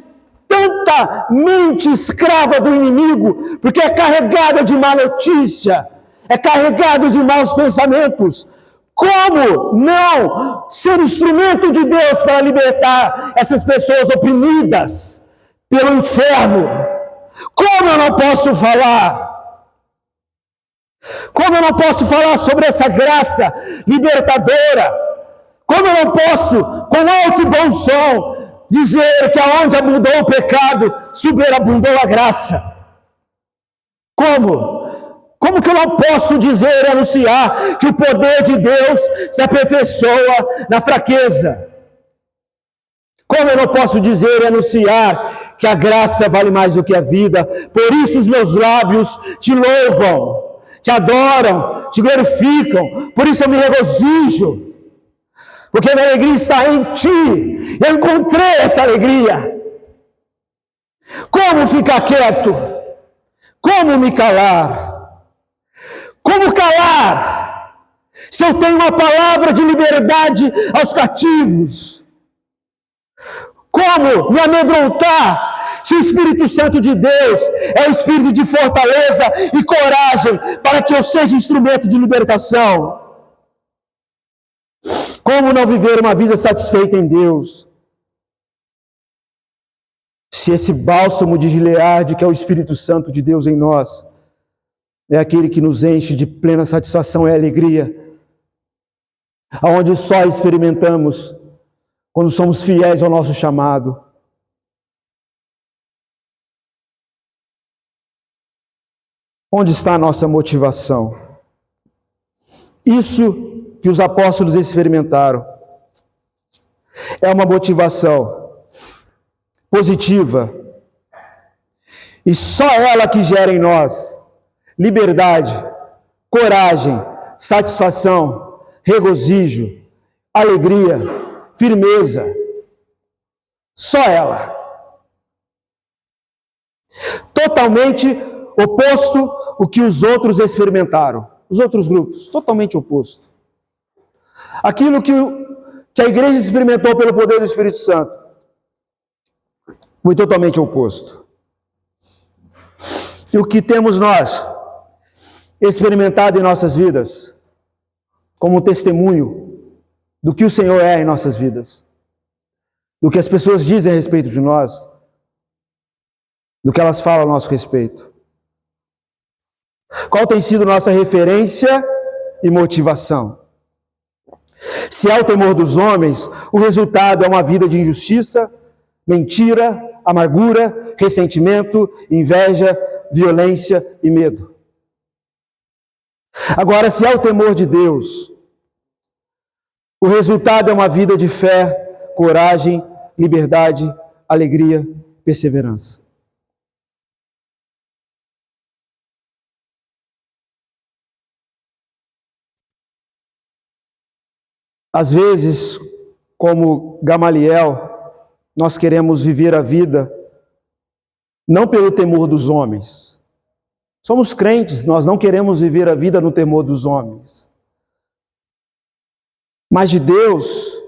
tanta mente escrava do inimigo, porque é carregada de má notícia, é carregada de maus pensamentos? Como não ser instrumento de Deus para libertar essas pessoas oprimidas pelo inferno? Como eu não posso falar? Como eu não posso falar sobre essa graça libertadora? Como eu não posso, com alto e bom som, dizer que aonde abundou o pecado, superabundou a graça? Como? Como que eu não posso dizer e anunciar que o poder de Deus se aperfeiçoa na fraqueza? Como eu não posso dizer e anunciar que a graça vale mais do que a vida? Por isso os meus lábios te louvam, te adoram, te glorificam. Por isso eu me regozijo, porque a minha alegria está em ti. Eu encontrei essa alegria. Como ficar quieto? Como me calar? Como calar se eu tenho uma palavra de liberdade aos cativos? Como me amedrontar se o Espírito Santo de Deus é o espírito de fortaleza e coragem para que eu seja instrumento de libertação? Como não viver uma vida satisfeita em Deus se esse bálsamo de Gileade, que é o Espírito Santo de Deus em nós, é aquele que nos enche de plena satisfação e alegria, aonde só experimentamos quando somos fiéis ao nosso chamado? Onde está a nossa motivação? Isso que os apóstolos experimentaram é uma motivação positiva, e só ela que gera em nós liberdade, coragem, satisfação, regozijo, alegria, firmeza. Só ela. Totalmente oposto o que os outros experimentaram. Os outros grupos, totalmente oposto. Aquilo que a igreja experimentou pelo poder do Espírito Santo foi totalmente oposto. E o que temos nós experimentado em nossas vidas, como testemunho do que o Senhor é em nossas vidas, do que as pessoas dizem a respeito de nós, do que elas falam a nosso respeito. Qual tem sido nossa referência e motivação? Se é o temor dos homens, o resultado é uma vida de injustiça, mentira, amargura, ressentimento, inveja, violência e medo. Agora, se é o temor de Deus, o resultado é uma vida de fé, coragem, liberdade, alegria, perseverança. Às vezes, como Gamaliel, nós queremos viver a vida não pelo temor dos homens. Somos crentes, nós não queremos viver a vida no temor dos homens. Mas de Deus,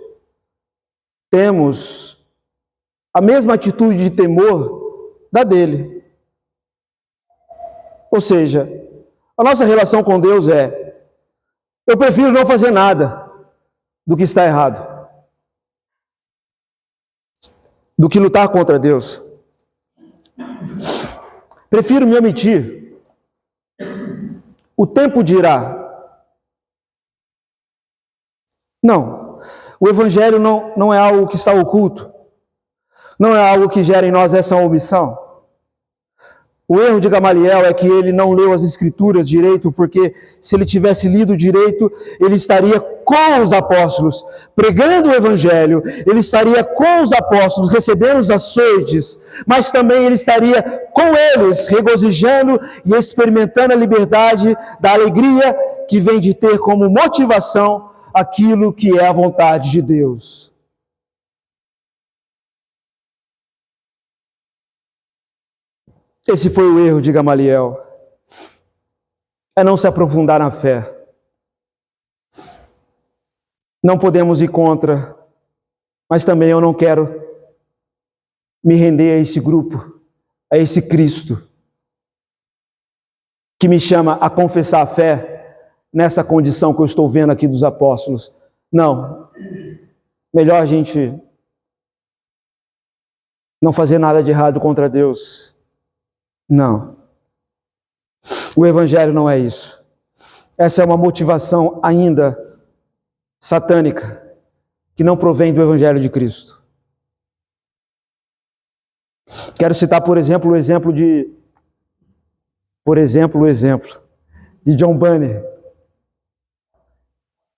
temos a mesma atitude de temor da dele. Ou seja, a nossa relação com Deus é: eu prefiro não fazer nada do que está errado, do que lutar contra Deus. Prefiro me omitir. O tempo dirá. Não. O Evangelho não é algo que está oculto. Não é algo que gera em nós essa omissão. O erro de Gamaliel é que ele não leu as Escrituras direito, porque se ele tivesse lido direito, ele estaria com os apóstolos, pregando o Evangelho, ele estaria com os apóstolos, recebendo os açoites, mas também ele estaria com eles, regozijando e experimentando a liberdade da alegria que vem de ter como motivação aquilo que é a vontade de Deus. Esse foi o erro de Gamaliel, é não se aprofundar na fé. Não podemos ir contra, mas também eu não quero me render a esse grupo, a esse Cristo, que me chama a confessar a fé nessa condição que eu estou vendo aqui dos apóstolos. Não, melhor a gente não fazer nada de errado contra Deus. Não, o Evangelho não é isso. Essa é uma motivação ainda satânica, que não provém do Evangelho de Cristo. Quero citar, por exemplo, o exemplo de John Bunyan,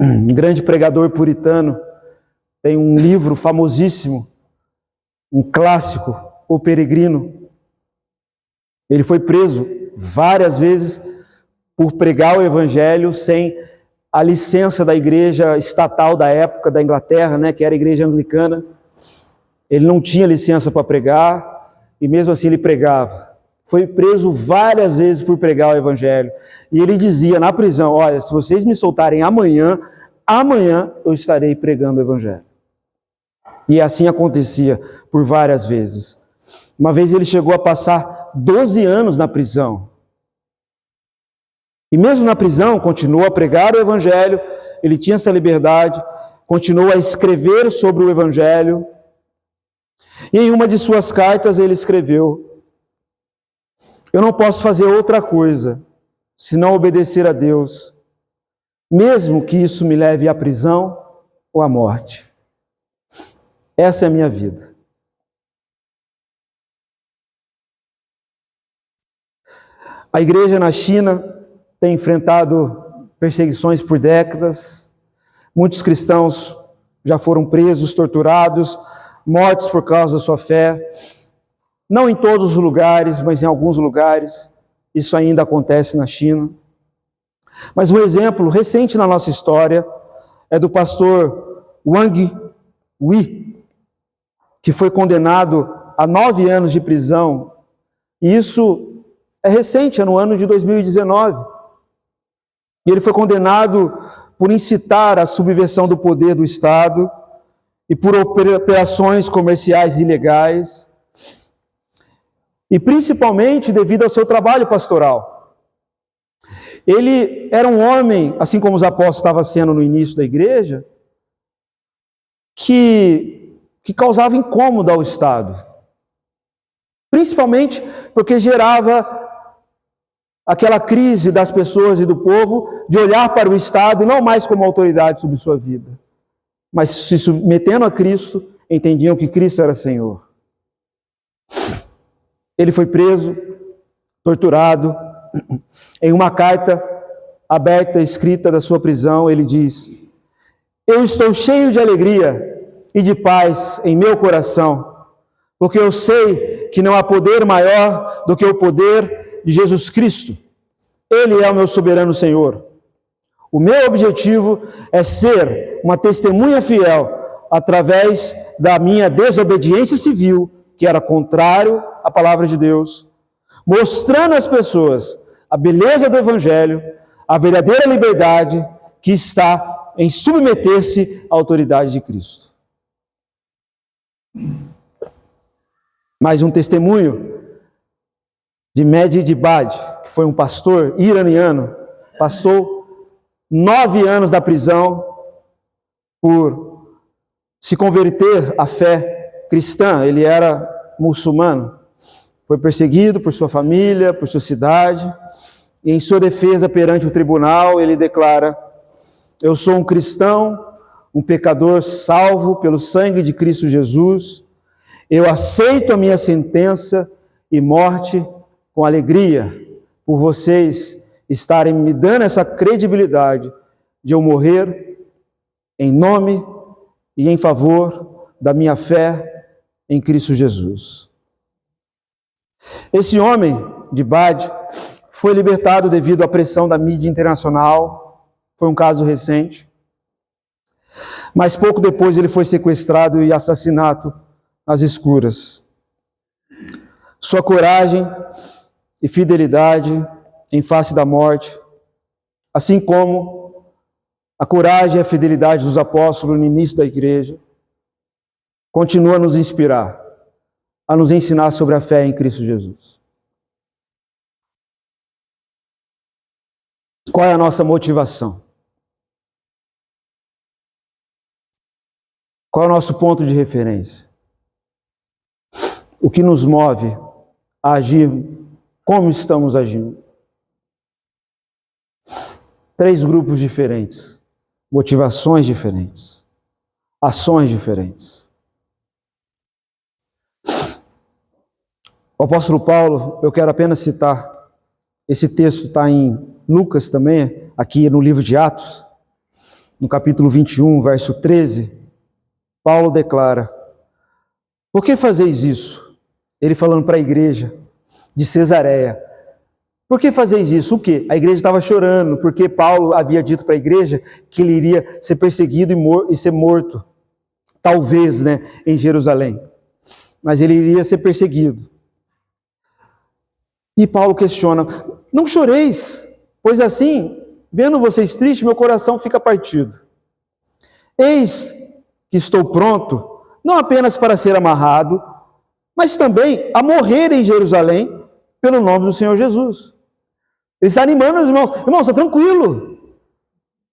um grande pregador puritano. Tem um livro famosíssimo, um clássico, O Peregrino. Ele foi preso várias vezes por pregar o Evangelho sem a licença da igreja estatal da época da Inglaterra, né, que era a igreja anglicana. Ele não tinha licença para pregar e mesmo assim ele pregava. Foi preso várias vezes por pregar o Evangelho. E ele dizia na prisão: olha, se vocês me soltarem amanhã eu estarei pregando o Evangelho. E assim acontecia por várias vezes. Uma vez ele chegou a passar 12 anos na prisão. E mesmo na prisão, continuou a pregar o Evangelho, ele tinha essa liberdade, continuou a escrever sobre o Evangelho. E em uma de suas cartas ele escreveu: eu não posso fazer outra coisa senão obedecer a Deus, mesmo que isso me leve à prisão ou à morte. Essa é a minha vida. A igreja na China tem enfrentado perseguições por décadas. Muitos cristãos já foram presos, torturados, mortos por causa da sua fé. Não em todos os lugares, mas em alguns lugares. Isso ainda acontece na China. Mas um exemplo recente na nossa história é do pastor Wang Wei, que foi condenado a 9 anos de prisão. E isso é recente, é no ano de 2019. E ele foi condenado por incitar a subversão do poder do Estado e por operações comerciais ilegais. E principalmente devido ao seu trabalho pastoral. Ele era um homem, assim como os apóstolos estavam sendo no início da igreja, que causava incômodo ao Estado. Principalmente porque gerava aquela crise das pessoas e do povo de olhar para o Estado não mais como autoridade sobre sua vida, mas se submetendo a Cristo, entendiam que Cristo era Senhor. Ele foi preso, torturado. Em uma carta aberta, escrita da sua prisão, ele diz: eu estou cheio de alegria e de paz em meu coração, porque eu sei que não há poder maior do que o poder de Jesus Cristo. Ele é o meu soberano Senhor. O meu objetivo é ser uma testemunha fiel através da minha desobediência civil, que era contrário à palavra de Deus, mostrando às pessoas a beleza do Evangelho, a verdadeira liberdade que está em submeter-se à autoridade de Cristo. Mais um testemunho de Mehdi Dibad, que foi um pastor iraniano, passou 9 anos da prisão por se converter à fé cristã. Ele era muçulmano, foi perseguido por sua família, por sua cidade, E em sua defesa perante o tribunal, ele declara: eu sou um cristão, um pecador salvo pelo sangue de Cristo Jesus. Eu aceito a minha sentença e morte com alegria, por vocês estarem me dando essa credibilidade de eu morrer em nome e em favor da minha fé em Cristo Jesus. Esse homem de Bade foi libertado devido à pressão da mídia internacional, foi um caso recente, mas pouco depois ele foi sequestrado e assassinado às escuras. Sua coragem e fidelidade em face da morte, assim como a coragem e a fidelidade dos apóstolos no início da igreja, continua a nos inspirar, a nos ensinar sobre a fé em Cristo Jesus. Qual é a nossa motivação? Qual é o nosso ponto de referência? O que nos move a agir como estamos agindo? 3 grupos diferentes, motivações diferentes, ações diferentes. O apóstolo Paulo, eu quero apenas citar, esse texto está em Lucas também, aqui no livro de Atos, no capítulo 21, verso 13, Paulo declara: por que fazeis isso? Ele falando para a igreja de Cesareia. Por que fazeis isso? O quê? A igreja estava chorando, porque Paulo havia dito para a igreja que ele iria ser perseguido e ser morto, talvez, em Jerusalém. Mas ele iria ser perseguido. E Paulo questiona: não choreis, pois assim, vendo vocês tristes, meu coração fica partido. Eis que estou pronto, não apenas para ser amarrado, mas também a morrer em Jerusalém, pelo nome do Senhor Jesus. Ele está animando os irmãos: irmãos, está tranquilo,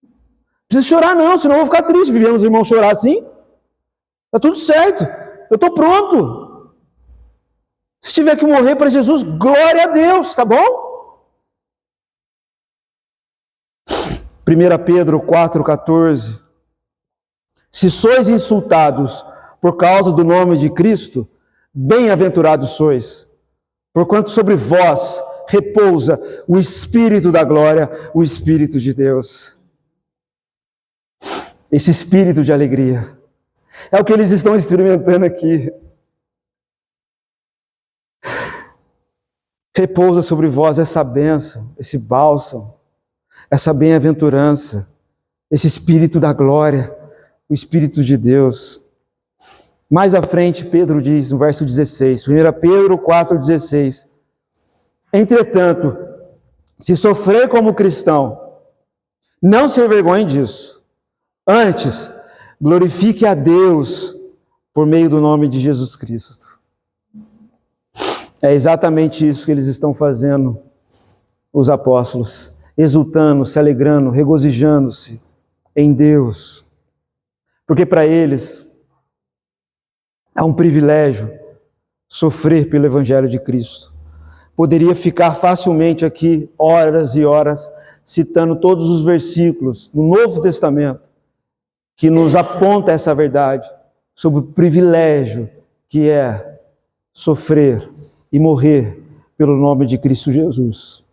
não precisa chorar não, senão eu vou ficar triste, vivendo os irmãos chorar assim, está tudo certo, eu estou pronto. Se tiver que morrer para Jesus, glória a Deus, tá bom? 1 Pedro 4,14. Se sois insultados por causa do nome de Cristo, bem-aventurados sois, porquanto sobre vós repousa o Espírito da glória, o Espírito de Deus. Esse espírito de alegria é o que eles estão experimentando aqui. Repousa sobre vós essa bênção, esse bálsamo, essa bem-aventurança, esse Espírito da glória, o Espírito de Deus. Mais à frente, Pedro diz, no verso 16, 1 Pedro 4,16, entretanto, se sofrer como cristão, não se envergonhe disso. Antes, glorifique a Deus por meio do nome de Jesus Cristo. É exatamente isso que eles estão fazendo, os apóstolos, exultando, se alegrando, regozijando-se em Deus. Porque para eles é um privilégio sofrer pelo Evangelho de Cristo. Poderia ficar facilmente aqui horas e horas citando todos os versículos no Novo Testamento que nos aponta essa verdade sobre o privilégio que é sofrer e morrer pelo nome de Cristo Jesus.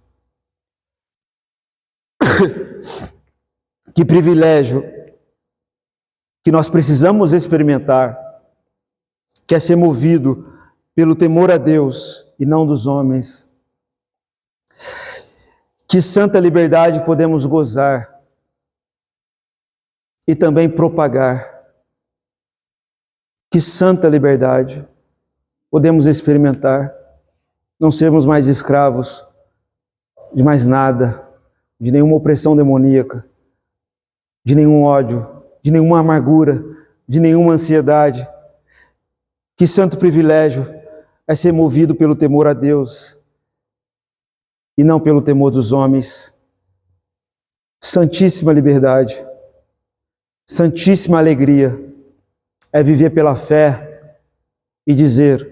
Que privilégio que nós precisamos experimentar, que é ser movido pelo temor a Deus e não dos homens. Que santa liberdade podemos gozar e também propagar. Que santa liberdade podemos experimentar. Não sermos mais escravos de mais nada, de nenhuma opressão demoníaca, de nenhum ódio, de nenhuma amargura, de nenhuma ansiedade. Que santo privilégio é ser movido pelo temor a Deus e não pelo temor dos homens. Santíssima liberdade, santíssima alegria é viver pela fé e dizer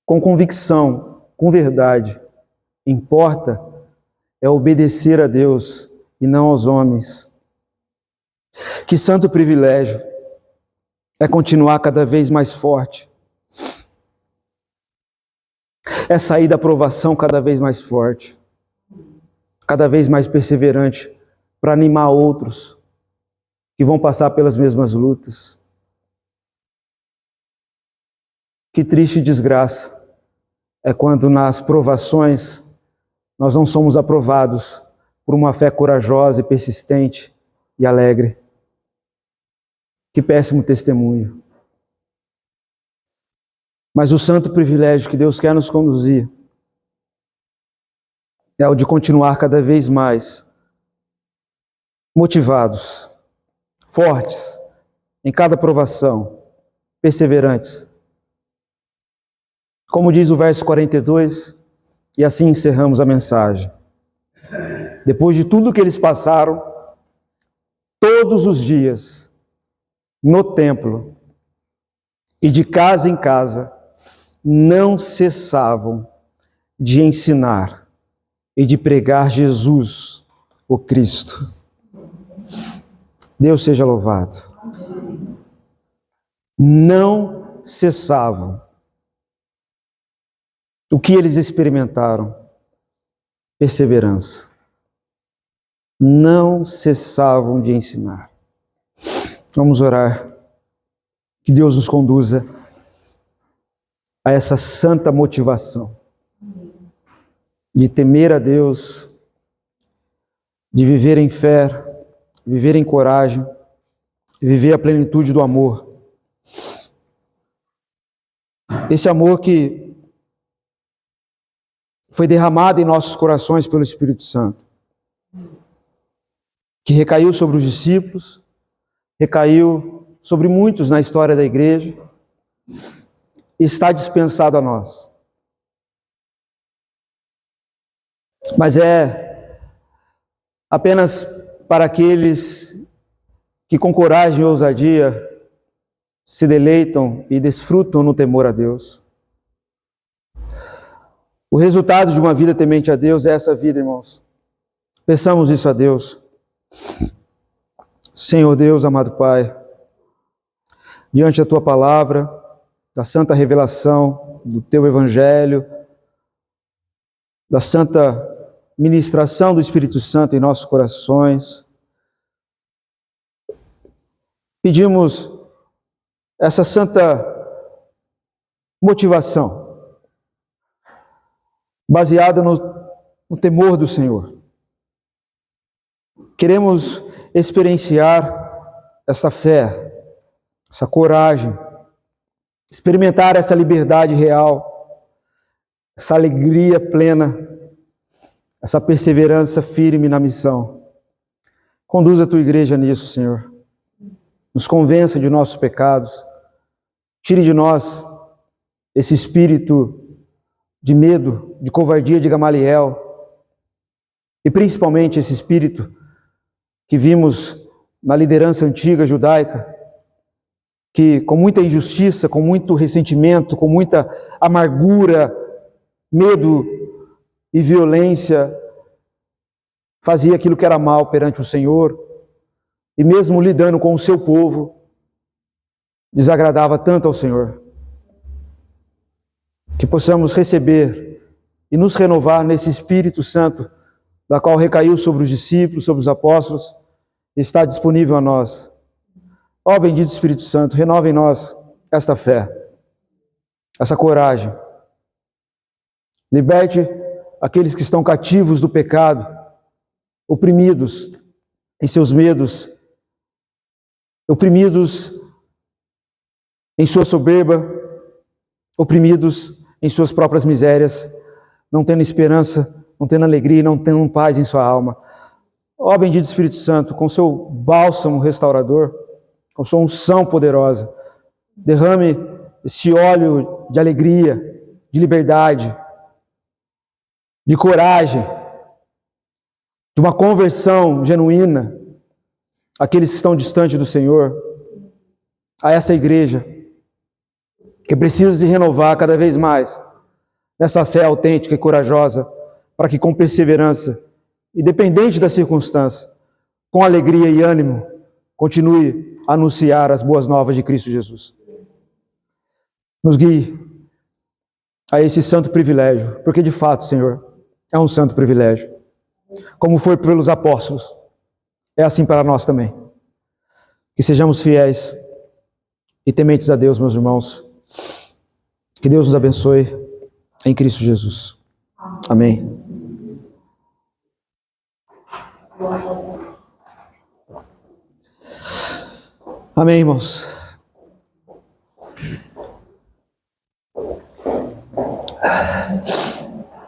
com convicção, com verdade, importa é obedecer a Deus e não aos homens. Que santo privilégio é continuar cada vez mais forte, é sair da provação cada vez mais forte, cada vez mais perseverante, para animar outros que vão passar pelas mesmas lutas. Que triste desgraça é quando nas provações nós não somos aprovados por uma fé corajosa e persistente e alegre. Que péssimo testemunho. Mas o santo privilégio que Deus quer nos conduzir é o de continuar cada vez mais motivados, fortes, em cada provação, perseverantes. Como diz o verso 42, e assim encerramos a mensagem. Depois de tudo que eles passaram, todos os dias, no templo e de casa em casa, não cessavam de ensinar e de pregar Jesus, o Cristo. Deus seja louvado. Não cessavam. O que eles experimentaram? Perseverança. Não cessavam de ensinar. Vamos orar. Que Deus nos conduza a essa santa motivação de temer a Deus, de viver em fé, viver em coragem, viver a plenitude do amor. Esse amor que foi derramado em nossos corações pelo Espírito Santo, que recaiu sobre os discípulos, recaiu sobre muitos na história da igreja, e está dispensado a nós. Mas é apenas para aqueles que com coragem e ousadia se deleitam e desfrutam no temor a Deus. O resultado de uma vida temente a Deus é essa vida, irmãos. Peçamos isso a Deus. Senhor Deus, amado Pai, diante da Tua palavra, da santa revelação do Teu Evangelho, da santa ministração do Espírito Santo em nossos corações, pedimos essa santa motivação, baseada no temor do Senhor. Queremos experienciar essa fé, essa coragem, experimentar essa liberdade real, essa alegria plena, essa perseverança firme na missão. Conduza a Tua igreja nisso, Senhor. Nos convença de nossos pecados. Tire de nós esse espírito de medo, de covardia de Gamaliel, e principalmente esse espírito que vimos na liderança antiga judaica, que com muita injustiça, com muito ressentimento, com muita amargura, medo e violência, fazia aquilo que era mal perante o Senhor, e mesmo lidando com o seu povo, desagradava tanto ao Senhor. Que possamos receber e nos renovar nesse Espírito Santo, da qual recaiu sobre os discípulos, sobre os apóstolos, e está disponível a nós. Ó bendito Espírito Santo, renova em nós esta fé, essa coragem. Liberte aqueles que estão cativos do pecado, oprimidos em seus medos, oprimidos em sua soberba, oprimidos em suas próprias misérias, não tendo esperança, não tendo alegria, não tendo paz em sua alma. Ó bendito Espírito Santo, com seu bálsamo restaurador, com sua unção poderosa, derrame esse óleo de alegria, de liberdade, de coragem, de uma conversão genuína, àqueles que estão distantes do Senhor, a essa igreja, que precisa se renovar cada vez mais nessa fé autêntica e corajosa, para que com perseverança independente da circunstância, com alegria e ânimo, continue a anunciar as boas novas de Cristo Jesus. Nos guie a esse santo privilégio, porque de fato, Senhor, é um santo privilégio. Como foi pelos apóstolos, é assim para nós também. Que sejamos fiéis e tementes a Deus, meus irmãos. Que Deus nos abençoe em Cristo Jesus. Amém. Amém, irmãos.